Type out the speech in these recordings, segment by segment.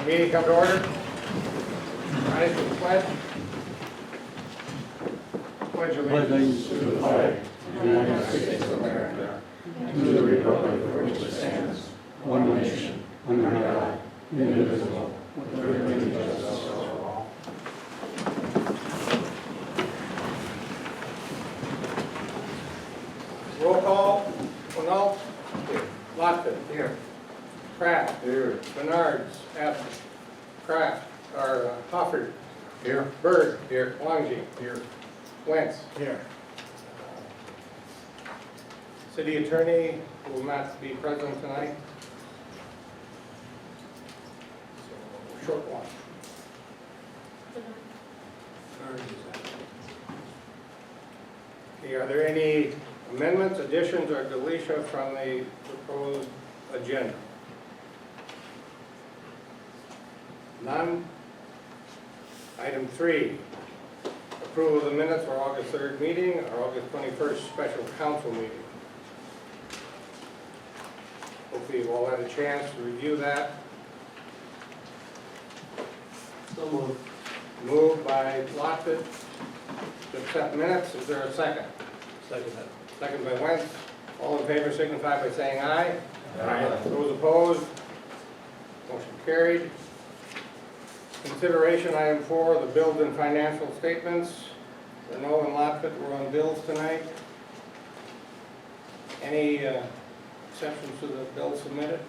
Meeting come to order. Rise for the pledge. Pledge allegiance to the flag of the United States of America and to the republic for which it stands, one nation, under God, indivisible, with liberty and justice for all. Roll call. Winall. Here. Lockton. Here. Pratt. Here. Bernard's absent. Kraft. Or Hofford. Here. Berg. Here. Longy. Here. Wentz. Here. City Attorney will not be present tonight. So, short one. Okay, are there any amendments, additions, or deletions from the proposed agenda? None. Item 3, approval of the minutes for August 3rd meeting or August 21st special council meeting. Hopefully you've all had a chance to review that. So moved. Moved by Lockton to accept minutes. Is there a second? Second. Second by Wentz. All in favor signify by saying aye. Aye. Those opposed? Motion carried. Consideration item 4, the bills and financial statements. Renault and Lockton were on bills tonight. Any exceptions to the bills submitted?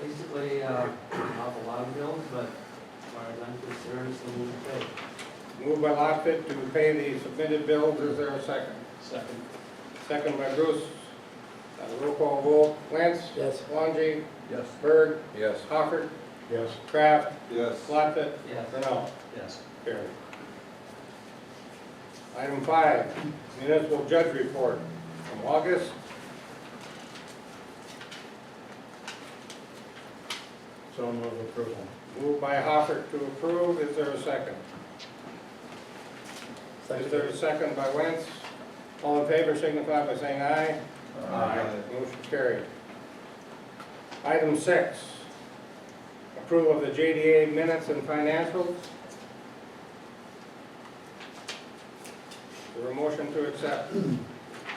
Basically, not a lot of bills, but as far as I'm concerned, so move to pay. Moved by Lockton to pay the submitted bills. Is there a second? Second. Second by Bruce. Roll call vote. Lance? Yes. Longy? Yes. Berg? Yes. Hofford? Yes. Kraft? Yes. Lockton? Yes. Renault? Yes. Carried. Item 5, municipal judge report from August. So move approval. Moved by Hofford to approve. Is there a second? Is there a second by Wentz? All in favor signify by saying aye. Aye. Motion carried. Item 6, approval of the JDA minutes and financials. Is there a motion to accept?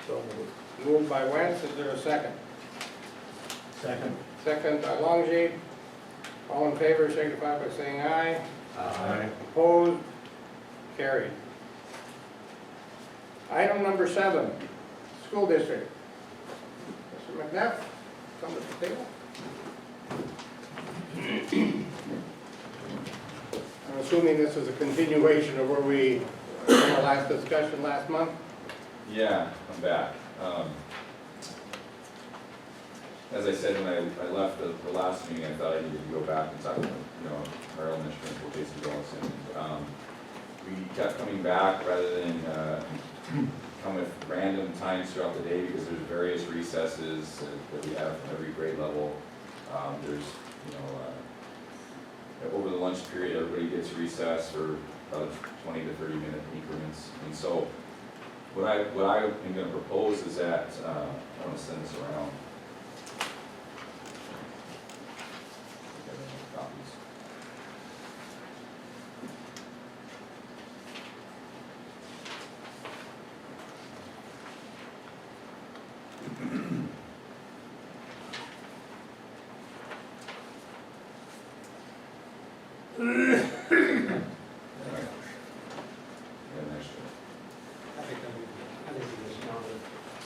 So moved. Moved by Wentz. Is there a second? Second. Second by Longy. All in favor signify by saying aye. Aye. Opposed? Carried. Item number 7, school district. Mr. McNeff, come to the table. I'm assuming this is a continuation of where we, in our last discussion last month. Yeah, I'm back. As I said when I left the last meeting, I thought I needed to go back and talk about, our elementary principal, Jason Johnson. We kept coming back rather than come with random times throughout the day because there's various recesses that we have from every grade level. There's, over the lunch period, everybody gets recess for about 20 to 30 minute increments. And so what I am going to propose is that, I want to send this around. Copies.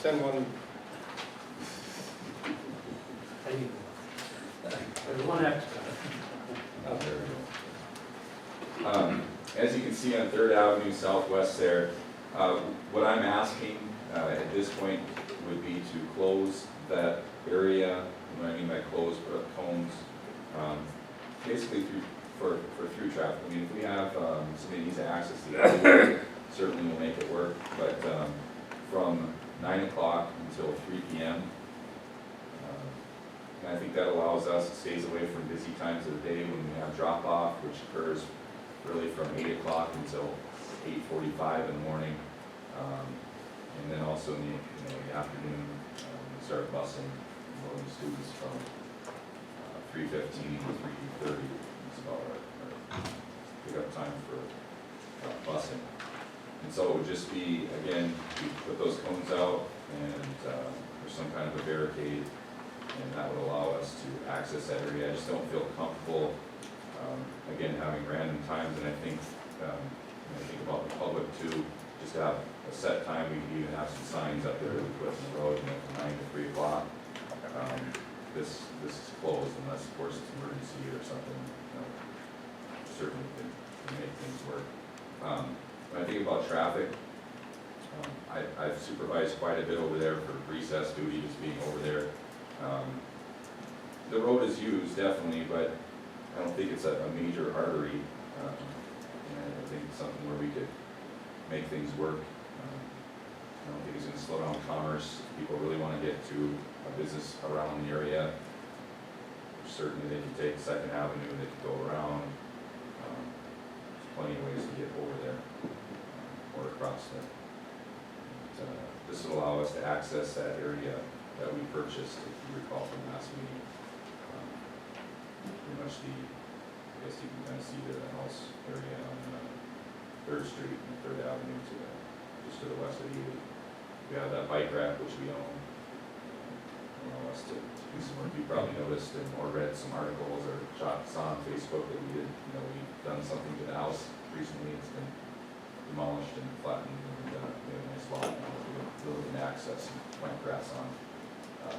Send one. There's one extra. Oh, there we go. As you can see on 3rd Avenue Southwest there, what I'm asking at this point would be to close that area. What I mean by close, put up cones, basically for through traffic. I mean, if we have somebody needs to access the alleyway, certainly we'll make it work. But from 9 o'clock until 3 p.m. And I think that allows us, it stays away from busy times of the day when we have drop-off, which occurs really from 8 o'clock until 8:45 in the morning. And then also in the afternoon, we start busing loading students from 3:15 to 3:30 is about our pickup time for busing. And so it would just be, again, we put those cones out and there's some kind of a barricade, and that would allow us to access that area. I just don't feel comfortable, again, having random times, and I think, when I think about the public too, just to have a set time. We could even have some signs up there that we put in the road, from 9 to 3 o'clock. This is closed unless, of course, it's an emergency or something, certainly can make things work. When I think about traffic, I've supervised quite a bit over there for recess duty, just being over there. The road is used, definitely, but I don't think it's a major artery. And I think it's something where we could make things work. I don't think it's gonna slow down commerce. If people really wanna get to a business around the area, certainly they can take Second Avenue, they can go around. There's plenty of ways to get over there, or across there. And, this will allow us to access that area that we purchased, if you recall from last meeting. Pretty much I guess you can kind of see the house area on 3rd Street and 3rd Avenue just to the west of you. We have that bike rack, which we own. Allow us to do some work. You probably noticed or read some articles or saw on Facebook that we did, we've done something to the house recently. It's been demolished and flattened, and we have a nice lot now. We're looking to access and plant grass on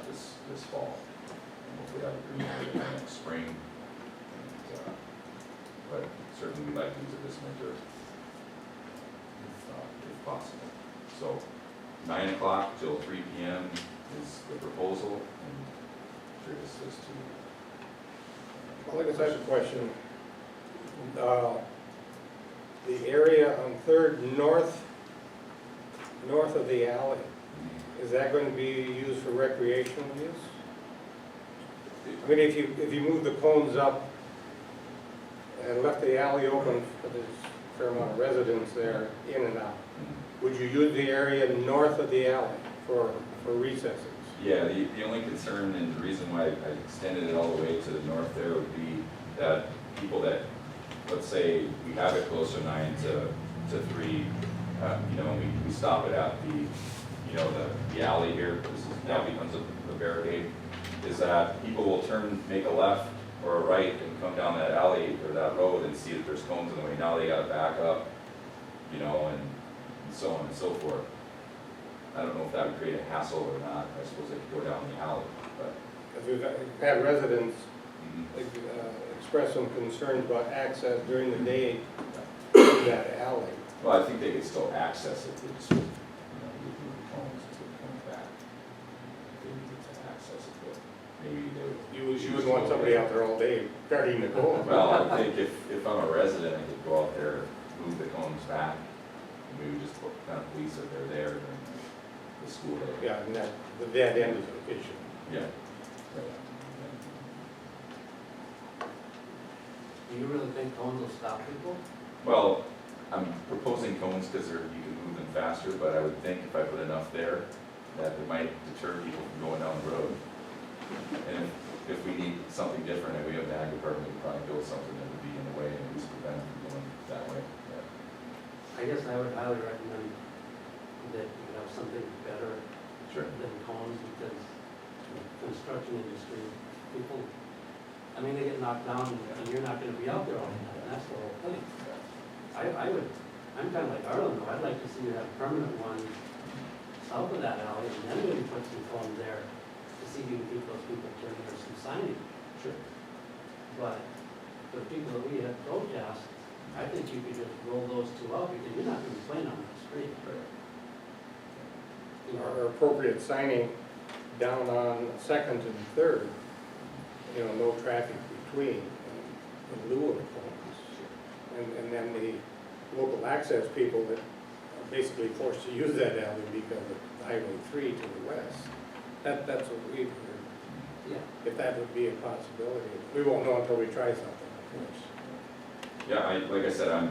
this fall. And hopefully have a green area next spring. And, but certainly we'd like to use it this winter if possible. So 9 o'clock till 3 p.m. is the proposal, and curious as to. Well, I guess I have a question. The area on 3rd north of the alley, is that going to be used for recreational use? I mean, if you move the cones up and left the alley open, for there's a fair amount of residents there, in and out, would you use the area north of the alley for recesses? Yeah, the only concern and the reason why I extended it all the way to the north there would be that people that, let's say we have it closer 9 to 3, we stop it at the alley here, this now becomes a barricade, is that people will make a left or a right and come down that alley or that road and see that there's cones in the way. Now they gotta back up, and so on and so forth. I don't know if that would create a hassle or not. I suppose they could go down the alley, but. Because we've had residents express some concerns about access during the day to that alley. Well, I think they could still access it, they just, move the cones to the point back. If they needed to access it, but maybe they would. You wouldn't want somebody out there all day guarding the cones. Well, I think if I'm a resident, I could go out there, move the cones back, and we would just put kind of police if they're there during the school day. Yeah, and the dead end is the issue. Yeah. Do you really think cones will stop people? Well, I'm proposing cones because you can move them faster, but I would think if I put enough there, that it might deter people from going down the road. And if we need something different, and we have the ag department, we probably build something that would be in the way and at least prevent them from going that way. Yeah. I guess I would highly recommend that you have something better Sure. than cones, because the construction industry, people, they get knocked down and you're not gonna be out there all the time, that's the whole thing. I'm kinda like Arlen though, I'd like to see you have permanent ones south of that alley, and then maybe put some cones there to see if you can keep those people turning, or some signage. Sure. But the people that we have protest, I think you could just roll those two out, because you're not gonna be playing on the street. Right. Or appropriate signing down on 2nd and 3rd, no traffic between, in lieu of cones. And then the local access people that are basically forced to use that alley because of Highway 3 to the west. That's what we've heard, Yeah. if that would be a possibility. We won't know until we try something, of course. Yeah, like I said,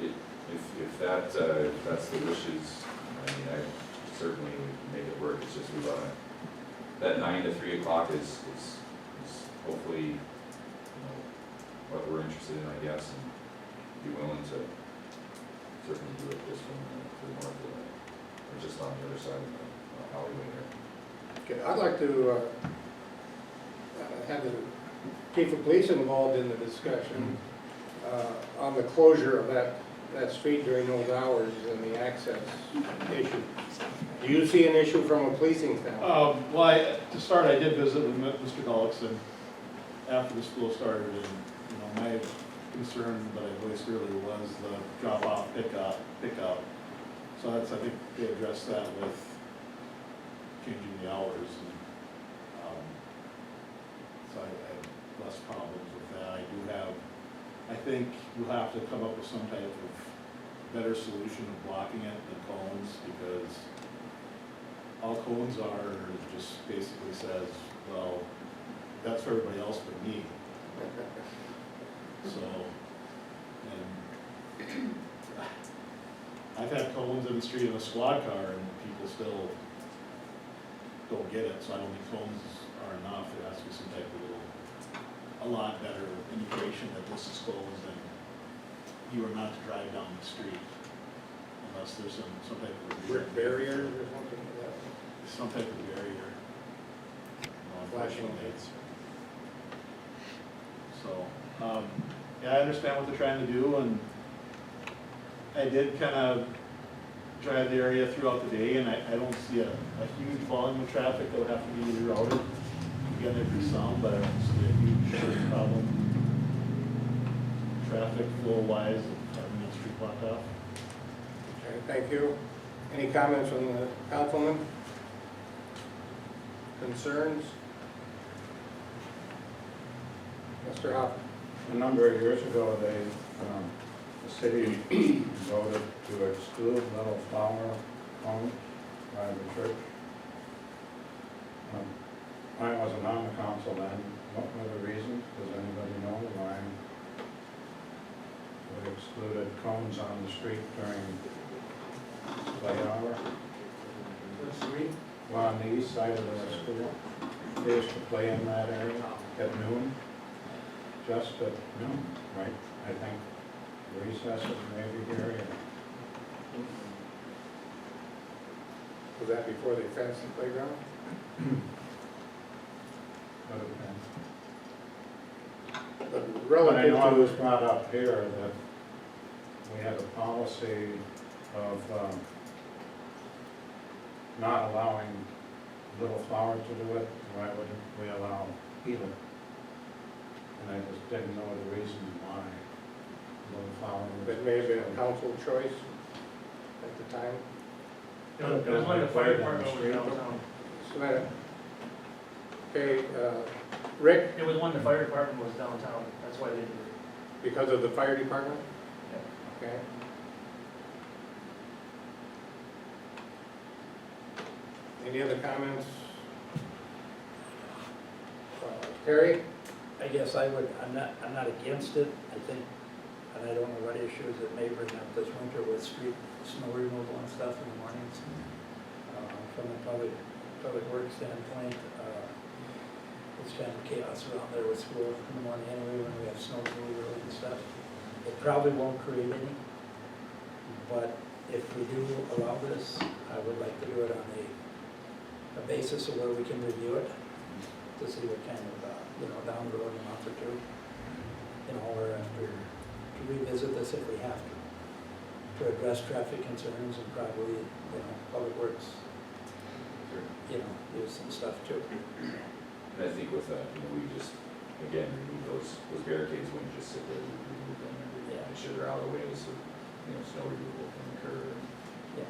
if that's the wishes, I certainly make it work. It's just that 9 to 3 o'clock is hopefully what we're interested in, I guess, and be willing to certainly do it just from the north of the, or just on the other side of the alleyway there. Okay, I'd like to have the chief of police involved in the discussion on the closure of that street during those hours and the access issue. Do you see an issue from a policing standpoint? Well, to start, I did visit with Mr. Gullickson after the school started, and, my concern that I voiced earlier was the drop-off, pickup. So I think they addressed that with changing the hours, and, so I have less problems with that. I think we'll have to come up with some type of better solution of blocking it than cones, because all cones are just basically says, well, that's for everybody else but me. So, and I've had cones in the street in a squad car and people still don't get it, so I don't think cones are enough. There has to be some type of a lot better indication that this is closed and you are not to drive down the street unless there's some type of Brick barriers or something like that? some type of barrier. Flashing Unfortunately. lights. So, yeah, I understand what they're trying to do, and I did kind of drive the area throughout the day, and I don't see a huge volume of traffic that would have to be rerouted. Again, there'd be some, but I don't see a huge problem traffic flow wise of having that street blocked off. Okay, thank you. Any comments from the councilman? Concerns? Mr. Hoffman? A number of years ago, the city voted to exclude little flower homes by the church. I wasn't on the council then. What were the reasons? Does anybody know why we excluded cones on the street during play hour? Well, on the east side of the school, they used to play in that area at noon, just at noon, right? I think recesses maybe here. Was that before they fenced the playground? But I Relative know it was to, brought up here that we had a policy of not allowing Little Flower to do it. Why wouldn't we allow either? And I just didn't know the reason why Little Flower was. that may have been a council choice at the time. It was when the fire department was downtown. So, okay, Rick, It was when the fire department was downtown, that's why they did it. because of the fire department? Okay. Any other comments? Terry? I guess I'm not against it, I think, and I don't know what issues it may bring up this winter with street snow removal and stuff in the mornings. From a public works standpoint, it's kind of chaos around there with school in the morning anyway, when we have snow removal and stuff. It probably won't create any, but if we do allow this, I would like to do it on a basis of where we can review it, to see what kind of, down the road in a month or two, or after, to revisit this if we have to address traffic concerns and probably, public works, do some stuff too. And I think with that, we just, again, remove those barricades when you just sit there, we remove them and make sure they're out of the way so, snow removal can occur. And Yeah.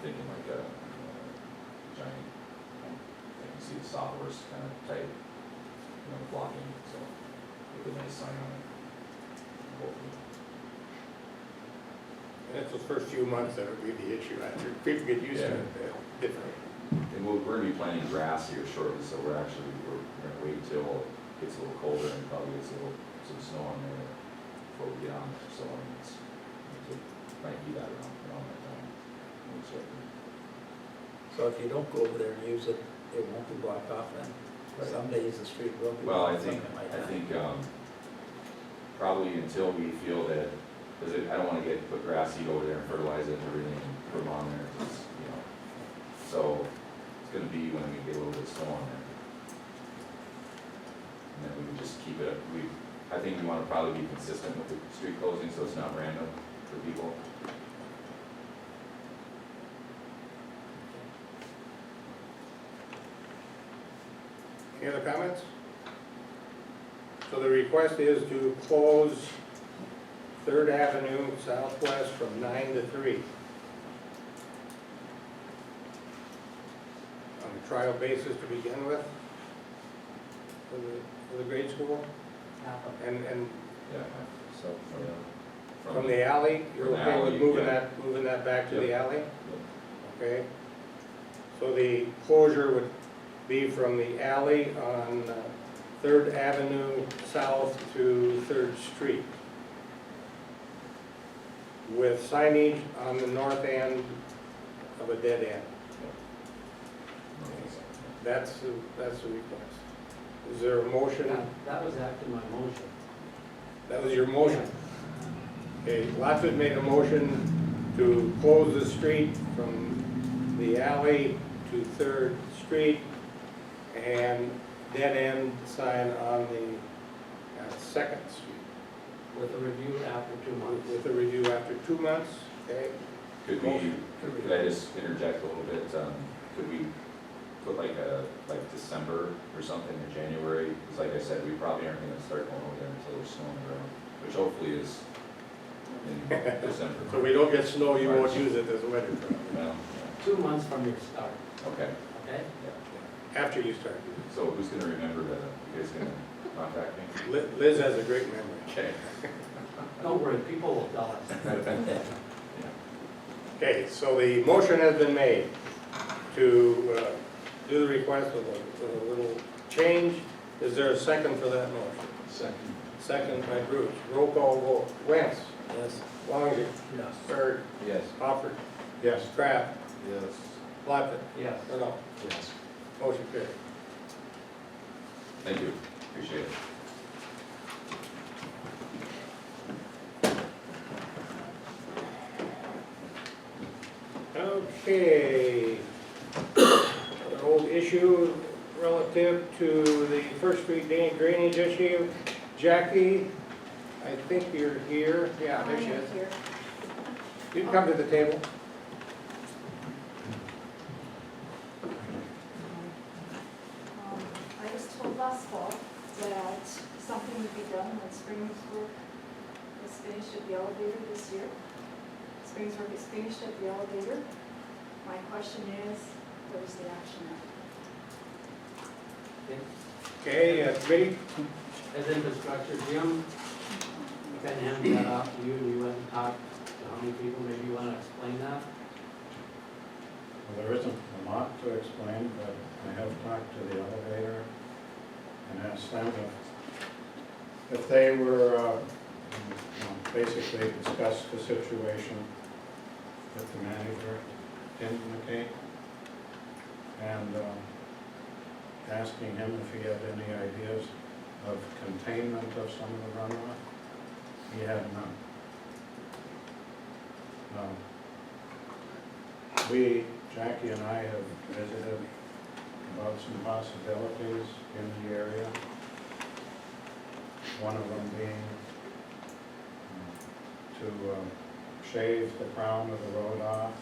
thinking like a giant, you can see the sawhorse kind of type, blocking, so with a nice sign on it. Hopefully. And it's the first few months that would be the issue. After people get used to it, different. And we're going to be planting grass here shortly, so we're going to wait till it gets a little colder and probably gets some snow on there before we get on there. So it might be that around that time. So if you don't go over there and use it, it won't be blocked off then? Right. Some days the street will be Well, I blocked, think, some it might not. probably until we feel that, because I don't wanna put grass seed over there and fertilize it and everything and put them on there, it's, you know. So it's gonna be when we get a little bit of snow on there. And then we would just keep it, I think we wanna probably be consistent with the street closing, so it's not random for people. Any other comments? So the request is to close 3rd Avenue Southwest from 9 to 3. On a trial basis to begin with, for the grade school. And Yeah, so, from the alley, you're From the okay with alley, moving yeah. that back to the Yep. alley? Okay. So the closure would be from the alley on 3rd Avenue South to 3rd Street, with signage on the north end of a dead end. That's the request. Is there a motion? That was actually my motion. That was your motion? Okay, Lotswood made a motion to close the street from the alley to 3rd Street and dead end sign on the 2nd Street. With a review after 2 months. With a review after 2 months, okay? Could I just interject a little bit? Could we put like December or something, in January? Because like I said, we probably aren't gonna start going over there until there's snow on the ground, which hopefully is in December. So we don't get snow, you won't use it this winter, probably. Well, 2 months from your start, okay, okay? After you start using so who's gonna remember that? You guys gonna contact me? it. Liz has a great memory. Okay. Don't worry, people will tell us. Okay, so the motion has been made to do the request with a little change. Is there a second for that motion? Second. Second by Bruce. Roll call vote. Wentz. Yes. Longer. Yes. Bird. Yes. Hopper. Yes. Kraft. Yes. Blockett. Yes. No. Yes. Motion carried. Thank you, appreciate it. Okay. An old issue relative to the First Street drainage issue. Jackie, I think you're here. Yeah, there she is. You can come to the table. I was told last fall that something would be done when Springs work is finished at the elevator this year. Springs work is finished at the elevator. My question is, where's the action at? Okay, committee? As infrastructure, Jim, kind of handed that off to you, and you went and talked to how many people, maybe you want to explain that? Well, there isn't a lot to explain, but I have talked to the elevator and asked them if they were, basically discussed the situation with the manager, Tim McKay, and asking him if he had any ideas of containment of some of the runoff. He had none. Jackie and I have visited about some possibilities in the area. One of them being to shave the crown of the road off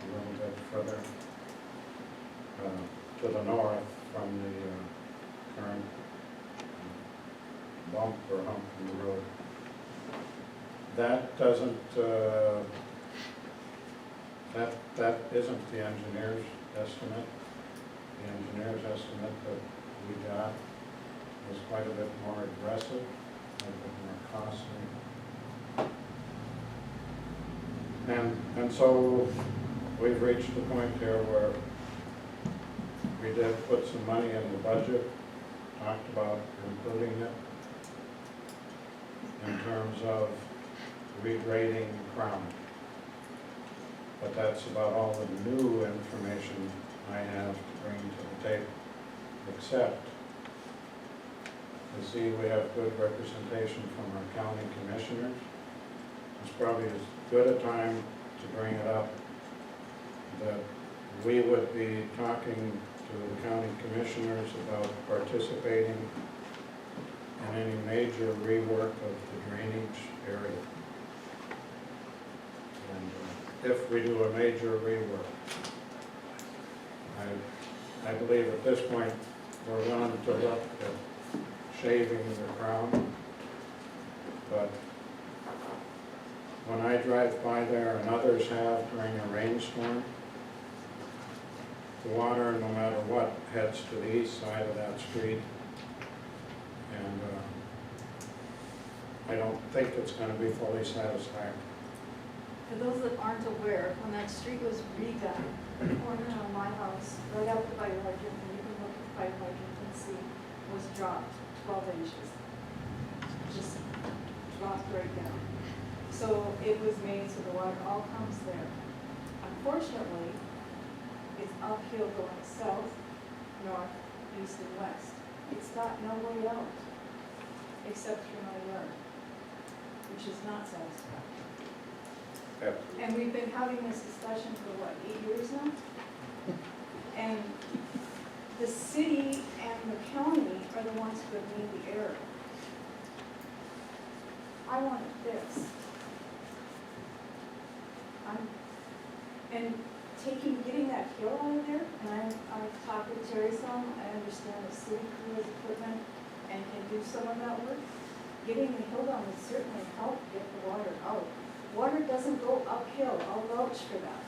a little bit further to the north from the current bump or hump in the road. That doesn't, that isn't the engineer's estimate. The engineer's estimate that we got was quite a bit more aggressive, a bit more costly. And so we've reached the point here where we did put some money in the budget, talked about including it in terms of regrading the crown. But that's about all the new information I have to bring to the table, except I see we have good representation from our county commissioners. It's probably as good a time to bring it up that we would be talking to the county commissioners about participating in any major rework of the drainage area. And if we do a major rework, I believe at this point, we're willing to look at shaving the crown. But when I drive by there, and others have during a rainstorm, the water, no matter what, heads to the east side of that street. And I don't think it's going to be fully satisfactory. For those that aren't aware, when that street was redone, the corner of my house, right out the fire hydrant, and you can look at the fire hydrant and see, was dropped 12 inches. Just dropped right down. So it was made so the water all comes there. Unfortunately, it's uphill going south, north, east, and west. It's got no way out, except through my yard, which is not satisfactory. And we've been having this discussion for what, 8 years now? And the city and the county are the ones who have made the error. I want it fixed. Getting that hill out of there, and I've talked with Terry some, I understand the city crew has equipment and can do some of that work. Getting the hill down would certainly help get the water out. Water doesn't go uphill, I'll vouch for that.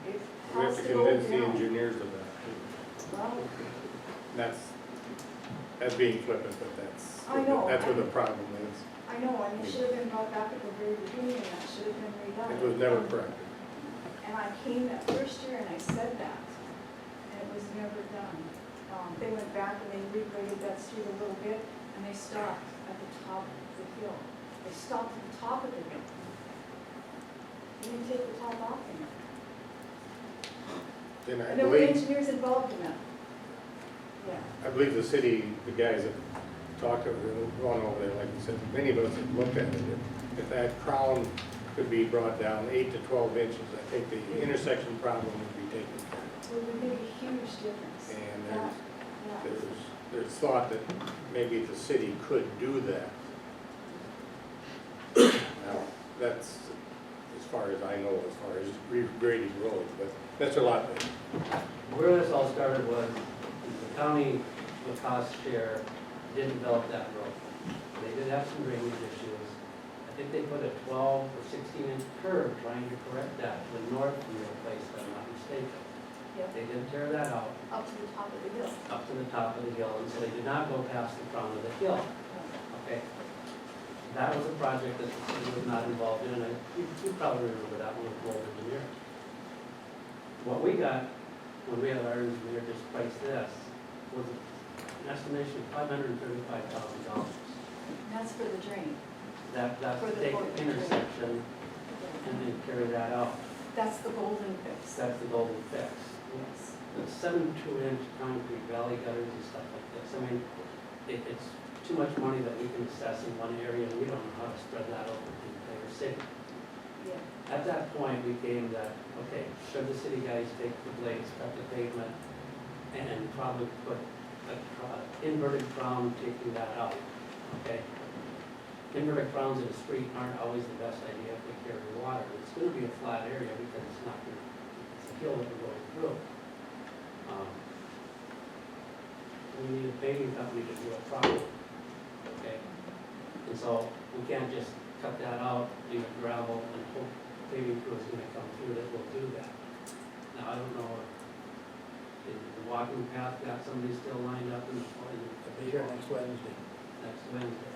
It We have has to to go convince the down. engineers of that too. Well, That's being flippant, but that's, I know. that's where the problem is. I know, and it should have been brought back at the very beginning, and that should have been redone. It was never corrected. And I came that first year and I said that, and it was never done. They went back and they regraded that street a little bit, and they stopped at the top of the hill. They stopped at the top of the hill. They didn't take the top off of it. And I And there were believe, engineers involved in that. Yeah. I believe the city, the guys that talked over there, gone over there, like you said, many of us have looked at it. If that crown could be brought down 8 to 12 inches, I think the intersection problem would be taken care of. It would make a huge difference. And Yeah. there's thought that maybe the city could do that. Now, that's as far as I know, as far as regrading roads, but that's a lot. Where this all started was the county, the cost share, didn't develop that road. They did have some drainage issues. I think they put a 12 or 16-inch curb trying to correct that to the north of the place, if I'm not mistaken. Yep. They didn't tear that out Up to the top of the hill. up to the top of the hill, and so they did not go past the front of the hill. Okay? That was a project that the city was not involved in, and you probably remember that one with Gold Engineer. What we got when we had our engineer just price this was an estimation of $535,000. And that's for the drain. That's For to the take port. the intersection and then carry that out. That's the golden fix. That's the golden fix. Yes. The 72-inch concrete valley gutters and stuff like this, I mean, it's too much money that we can assess in one area, and we don't know how to spread that over the entire city. Yeah. At that point, we came that, okay, should the city guys take the blades, cut the pavement, and probably put a inverted crown taking that out, okay? Inverted crowns in the street aren't always the best idea if we carry water. It's gonna be a flat area because it's not gonna, it's a hill that we're going through. We need a paving company to do it properly, okay? And so we can't just cut that out, leave it gravel, and hope the paving crew is gonna come through that will do that. Now, I don't know if the walking path got somebody still lined up in the, I'll be here next Wednesday. next Wednesday.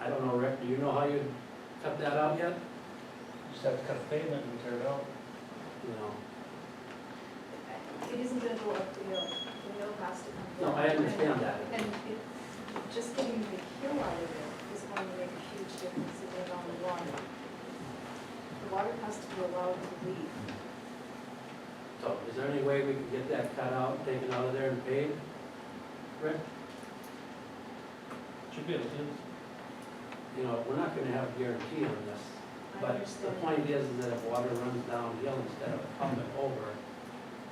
I don't know, Rick, do you know how you'd cut that out yet? Just have to cut the pavement and tear it out. You know, It isn't gonna go up the hill. The hill has to come no, down. I understand that. And just getting the hill out of there is going to make a huge difference in the amount of water. The water has to be allowed to leave. So is there any way we could get that cut out, taken out of there and paved? Rick? Should be able to. You know, we're not gonna have a guarantee on this, I but the understand. point is that if water runs downhill instead of pumping over,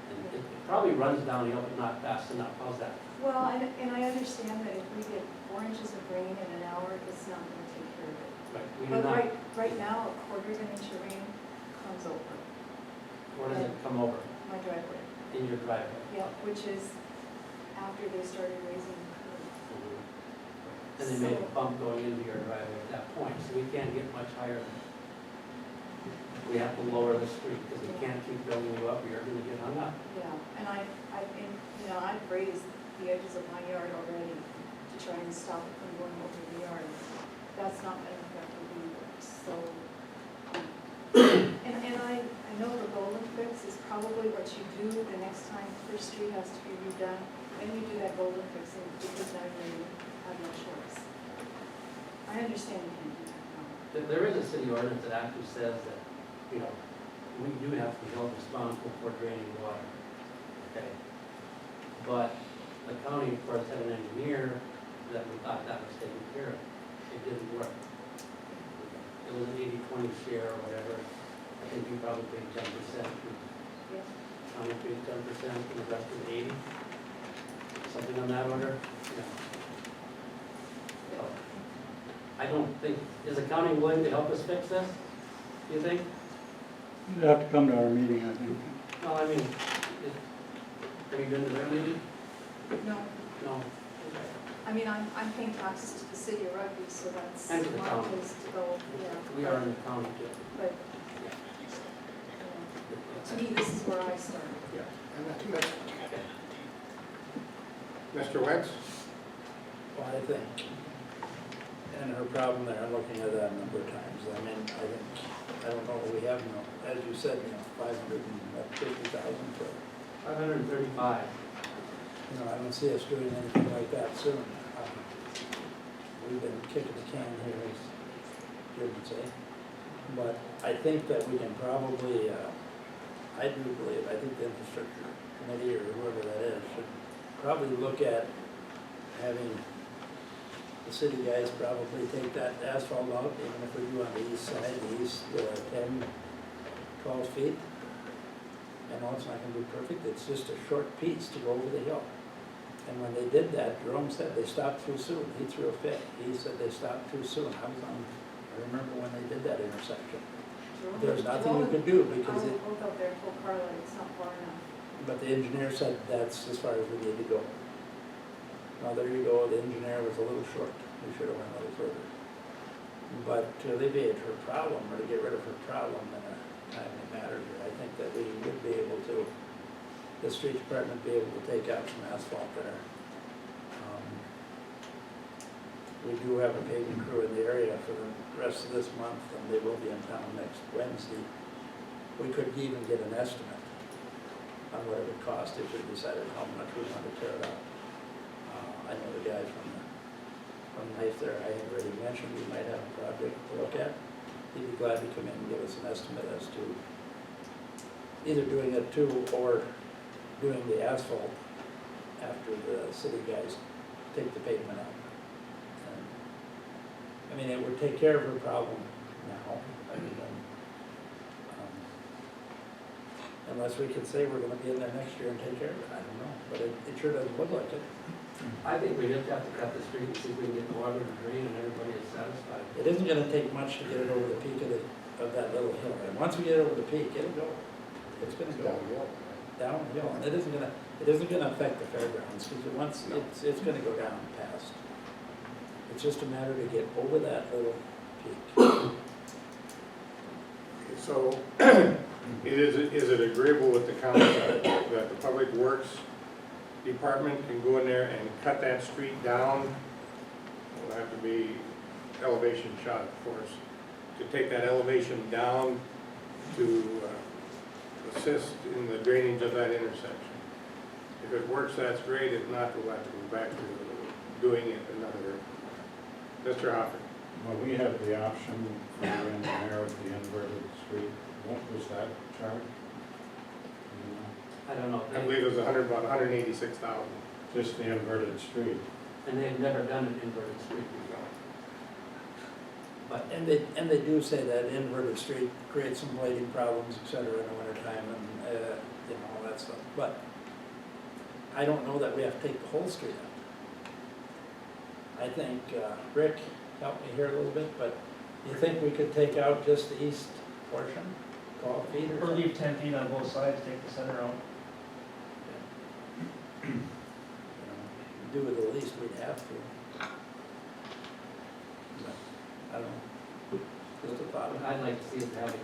and it probably runs downhill, but not fast enough, how's that? Well, and I understand that if we get 4 inches of rain in an hour, it's not gonna take care of it. Right, we do But not, right now, a quarter of an inch of rain comes over where does it come over? my driveway. In your driveway? Yeah, which is after they started raising the curb. And they made a bump going into your driveway at that point, so we can't get much higher than. We have to lower the street, because we can't keep building you up, you're gonna get hung up. Yeah, and I've raised the edges of my yard already to try and stop it from going over the yard. That's not been effective either, so. And I know the golden fix is probably what you do the next time First Street has to be redone. Then you do that golden fix, and because now you have no choice. I understand you can't do that now. There is a city ordinance that actually says that, you know, we do have to be held responsible for draining water, okay? But the county, of course, had an engineer that we thought that was taken care of. It didn't work. It was an 80-20 share or whatever. I think you probably paid 10%. Yeah. County paid 10% and the rest was 80. Something on that order? Yeah. So, I don't think, is the county willing to help us fix this, do you think? You'd have to come to our meeting, I think. Well, I mean, have you been to their meeting? No, No. I mean, I'm paying taxes to the city of Rugby, so that's And to the my county. place to go, yeah. We are in the county too. But, to me, this is where I start. Yeah. And Mr. Wentz? Well, I think, and her problem there, I'm looking at that a number of times, I mean, I don't know, we have, as you said, 550,000 for, 535. I don't see us doing anything like that soon. We've been kicking the can here, as Jim would say. But I think that we can probably, I do believe, I think the infrastructure committee or whoever that is should probably look at having the city guys probably take that asphalt out, even if we do on the east side, the east 10, 12 feet. I know it's not gonna be perfect, it's just a short piece to go over the hill. And when they did that, Jerome said they stopped too soon, he threw a fit, he said they stopped too soon. I remember when they did that intersection. There's nothing you could do because it, I'll go up there, full car light, it's not far enough. but the engineer said that's as far as we need to go. Now, there you go, the engineer was a little short, we should have went a little further. But to alleviate her problem, or to get rid of her problem in a timely manner, I think that we would be able to, the street department be able to take out some asphalt there. We do have a paving crew in the area for the rest of this month, and they will be in town next Wednesday. We could even get an estimate on what it would cost if we decided how much we want to tear it out. I know the guy from Life there, I had already mentioned we might have a project to look at. He'd be glad to come in and give us an estimate as to either doing it too or doing the asphalt after the city guys take the pavement out. And, I mean, it would take care of her problem now. I mean, unless we could say we're gonna be in there next year and take care of it, I don't know, but it sure doesn't look like it. I think we just have to cut the street and see if we can get the water to drain and everybody is satisfied. It isn't gonna take much to get it over the peak of that little hill, and once we get over the peak, it'll go. It's gonna go downhill, and it isn't gonna affect the fairgrounds, because it's gonna go down past. It's just a matter to get over that little peak. So, is it agreeable with the county that the Public Works Department can go in there and cut that street down? It'll have to be elevation shot, of course, to take that elevation down to assist in the drainage of that intersection. If it works, that's great. If not, we'll have to go back to doing it another. Mr. Hopper. Well, we had the option for the engineer of the inverted street. What was that charge? I don't know. I believe it was about $186,000. just the inverted street. And they've never done an inverted street before. But, And they do say that inverted street creates some blading problems, et cetera, in the wintertime and, you know, all that stuff. But I don't know that we have to take the whole street out. I think, Rick, help me here a little bit, but you think we could take out just the east portion, 12 feet or Or something? leave 10 feet on both sides, take the center out. You know, do it the least we'd have to. But, I don't know, just a thought. I'd like to see him have a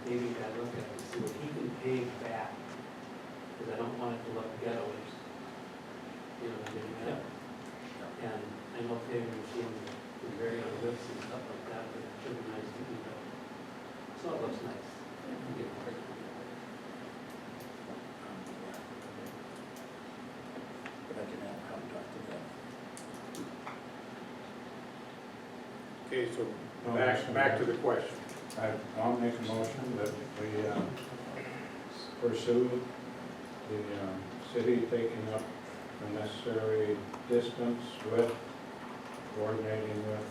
paving guy look at it, to see what he can pave back, because I don't want it to look ghetto-ish. You know what I mean? Yeah. And I know paving machines is very on lifts and stuff like that, but it should be nice to do that. So it looks nice. You get it. But I can have come talk to them. Okay, so No, back to the question. I'll make a motion that we pursue the city taking up the necessary distance with, coordinating with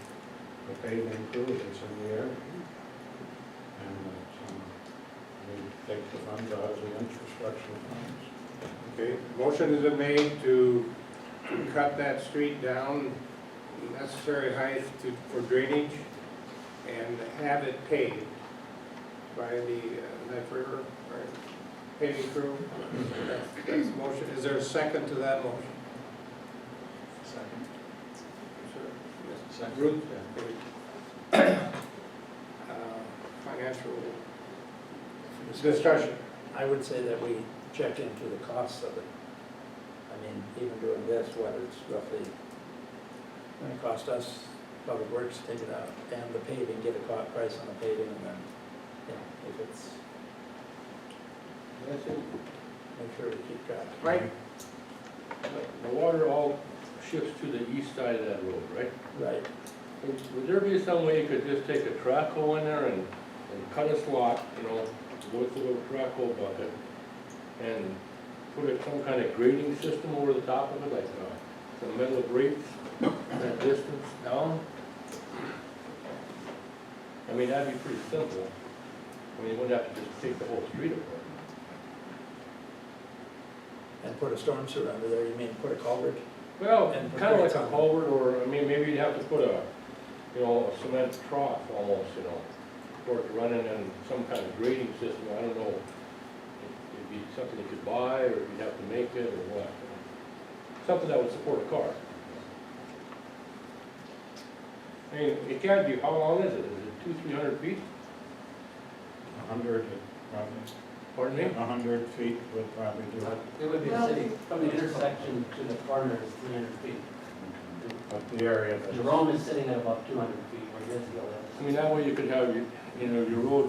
the paving crew that's in the area. And that we take the funds out of the infrastructure funds. Okay, motion has been made to cut that street down, necessary height for drainage, and have it paved by the Knife River, or paving crew. That's the motion. Is there a second to that motion? Second. Sure. Ruth? Financial discussion. I would say that we check into the costs of it. I mean, even doing this, what it's roughly going to cost us, Public Works, to take it out, and the paving, get a price on the paving, and then, you know, if it's, make sure we keep track. Right? The water all shifts to the east side of that road, right? Right. Would there be some way you could just take a track hole in there and cut a slot, you know, with a little track hole bucket, and put some kind of grading system over the top of it, like some metal grates, that distance down? I mean, that'd be pretty simple. I mean, you wouldn't have to just take the whole street apart. And put a storm sewer under there, you mean put a culvert? Well, And kind of like grates a on it. culvert, or, I mean, maybe you'd have to put a, you know, a cement trough almost, you know, for it to run in, and some kind of grading system, I don't know. It'd be something you could buy, or you'd have to make it, or what. Something that would support a car. I mean, it can't be, how long is it? Is it 200-300 feet? 100, probably, Pardon me? 100 feet would probably do it. It would be the city, from the intersection to the corner is 300 feet. But the area that. Jerome is sitting at about 200 feet, where his hill is. I mean, that way you could have, your, you know, your road